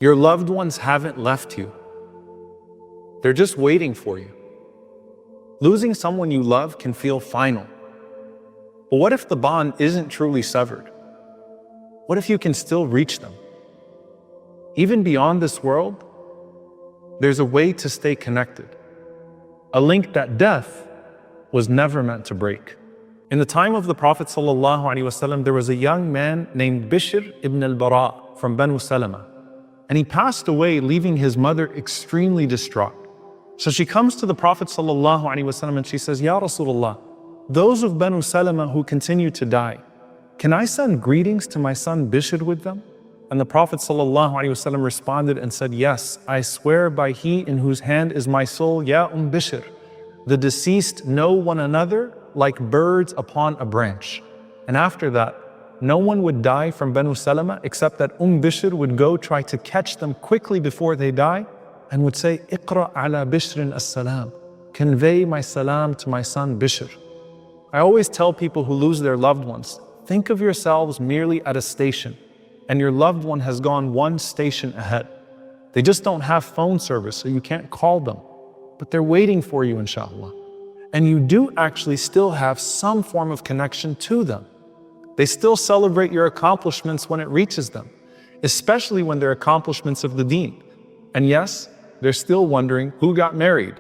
Your loved ones haven't left you. They're just waiting for you. Losing someone you love can feel final. But what if the bond isn't truly severed? What if you can still reach them? Even beyond this world, there's a way to stay connected. A link that death was never meant to break. In the time of the Prophet ﷺ, there was a young man named Bishr ibn al-Bara from Banu Salama. And he passed away, leaving his mother extremely distraught. So she comes to the Prophet ﷺ and she says, Ya Rasulullah, those of Banu Salama who continue to die, can I send greetings to my son Bishr with them? And the Prophet ﷺ responded and said, yes, I swear by he in whose hand is my soul, Ya Bishr, the deceased know one another like birds upon a branch. And after that, no one would die from Banu Salama except that Bishr would go try to catch them quickly before they die and would say, Iqra ala Bishrin as-salam, convey my salam to my son Bishr. I always tell people who lose their loved ones, think of yourselves merely at a station and your loved one has gone one station ahead. They just don't have phone service, so you can't call them, but they're waiting for you, inshallah. And you do actually still have some form of connection to them. They still celebrate your accomplishments when it reaches them, especially when they're accomplishments of the deen. And yes, they're still wondering who got married.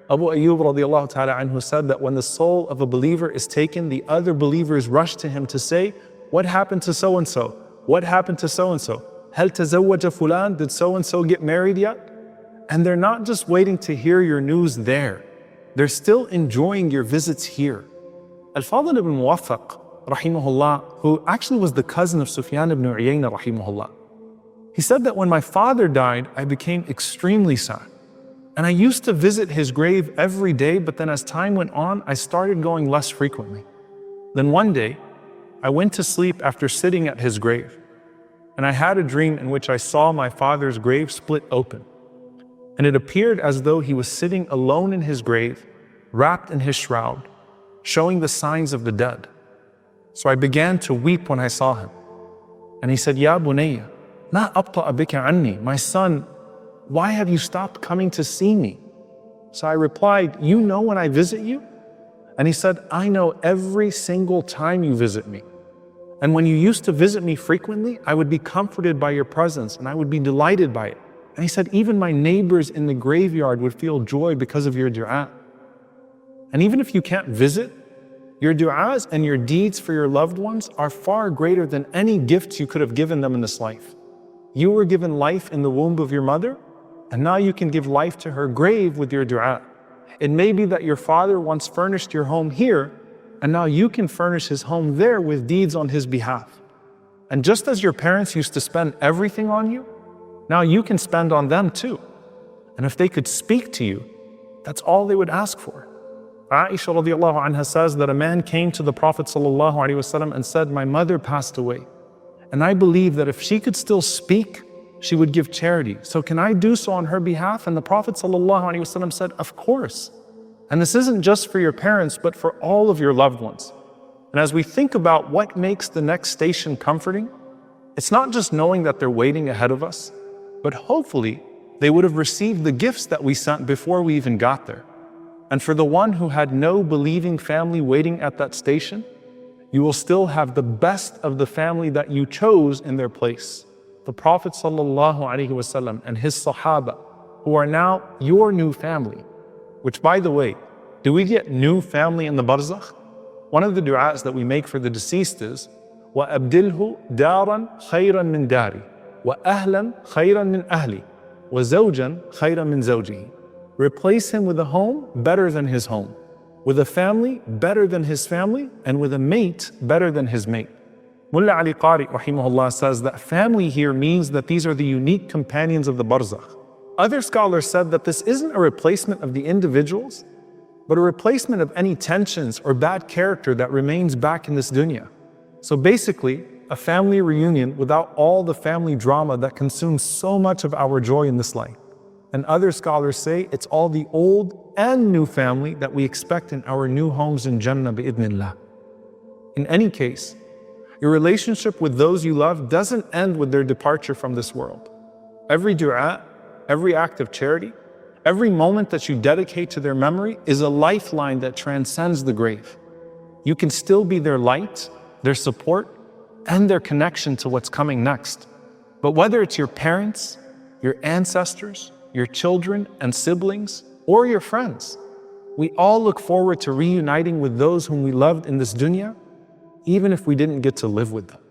Abu Ayyub radiallahu ta'ala anhu said that when the soul of a believer is taken, the other believers rush to him to say, what happened to so-and-so? What happened to so-and-so? Hal tazawwaja fulan? Did so-and-so get married yet? And they're not just waiting to hear your news there. They're still enjoying your visits here. Al-Fadl ibn Muwaffaq, rahimahullah, who actually was the cousin of Sufyan ibn Uyayna, rahimahullah, he said that when my father died, I became extremely sad. And I used to visit his grave every day, but then as time went on, I started going less frequently. Then one day, I went to sleep after sitting at his grave. And I had a dream in which I saw my father's grave split open. And it appeared as though he was sitting alone in his grave, wrapped in his shroud, showing the signs of the dead. So I began to weep when I saw him. And he said, Ya bunayya, la abta'a bika anni. My son, why have you stopped coming to see me? So I replied, you know when I visit you? And he said, I know every single time you visit me. And when you used to visit me frequently, I would be comforted by your presence and I would be delighted by it. And he said, even my neighbors in the graveyard would feel joy because of your dua. And even if you can't visit, your du'as and your deeds for your loved ones are far greater than any gifts you could have given them in this life. You were given life in the womb of your mother, and now you can give life to her grave with your du'a. It may be that your father once furnished your home here, and now you can furnish his home there with deeds on his behalf. And just as your parents used to spend everything on you, now you can spend on them too. And if they could speak to you, that's all they would ask for. Aisha radiallahu anha says that a man came to the Prophet sallallahu alaihi wasallam and said, my mother passed away. And I believe that if she could still speak, she would give charity. So can I do so on her behalf? And the Prophet sallallahu alaihi wasallam said, of course. And this isn't just for your parents, but for all of your loved ones. And as we think about what makes the next station comforting, it's not just knowing that they're waiting ahead of us, but hopefully they would have received the gifts that we sent before we even got there. And for the one who had no believing family waiting at that station, you will still have the best of the family that you chose in their place. The Prophet ﷺ and his Sahaba, who are now your new family. Which, by the way, do we get new family in the Barzakh? One of the du'as that we make for the deceased is, وَأَبْدِلْهُ دَارًا خَيْرًا مِنْ دَارِي وَأَهْلًا خَيْرًا مِنْ أَهْلِي وَزَوْجًا خَيْرًا مِنْ زَوْجِهِ. Replace him with a home better than his home, with a family better than his family, and with a mate better than his mate. Mullah Ali Qari rahimahullah says that family here means that these are the unique companions of the Barzakh. Other scholars said that this isn't a replacement of the individuals, but a replacement of any tensions or bad character that remains back in this dunya. So basically, a family reunion without all the family drama that consumes so much of our joy in this life. And other scholars say it's all the old and new family that we expect in our new homes in Jannah bi'idhnillah. In any case, your relationship with those you love doesn't end with their departure from this world. Every dua, every act of charity, every moment that you dedicate to their memory is a lifeline that transcends the grave. You can still be their light, their support, and their connection to what's coming next. But whether it's your parents, your ancestors, your children and siblings, or your friends, we all look forward to reuniting with those whom we loved in this dunya, even if we didn't get to live with them.